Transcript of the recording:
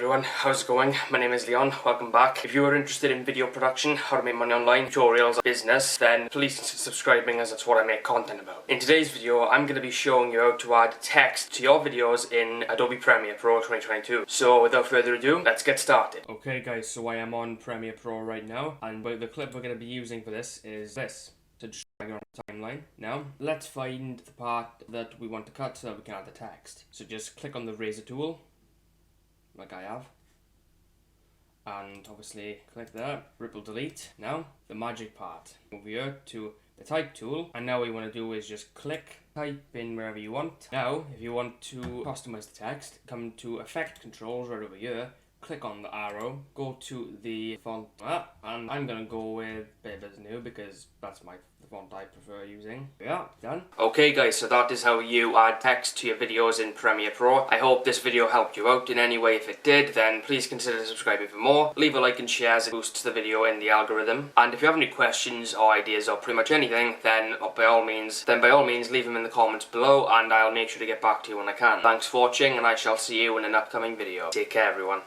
everyone, how's it going? My name is Leon, welcome back. If you are interested in video production, how to make money online, tutorials, business, then please consider subscribing as that's what I make content about. In today's video, I'm going to be showing you how to add text to your videos in Adobe Premiere Pro 2022. So without further ado, let's get started. Okay guys, so I am on Premiere Pro right now, and the clip we're going to be using for this is this. So just drag it on the timeline. Now, let's find the part that we want to cut so that we can add the text. So just click on the razor tool, like I have, and obviously click that, ripple delete. Now, the magic part. Move here to the type tool, and now what you want to do is just click, type in wherever you want. Now, if you want to customize the text, come to effect controls right over here, click on the arrow, go to the font, and I'm gonna go with Babers New because that's the font I prefer using. Yeah, done. Okay guys, so that is how you add text to your videos in Premiere Pro. I hope this video helped you out in any way. If it did, then please consider subscribing for more. Leave a like and share as it boosts the video in the algorithm. And if you have any questions or ideas or pretty much anything, then by all means leave them in the comments below, and I'll make sure to get back to you when I can. Thanks for watching, and I shall see you in an upcoming video. Take care everyone.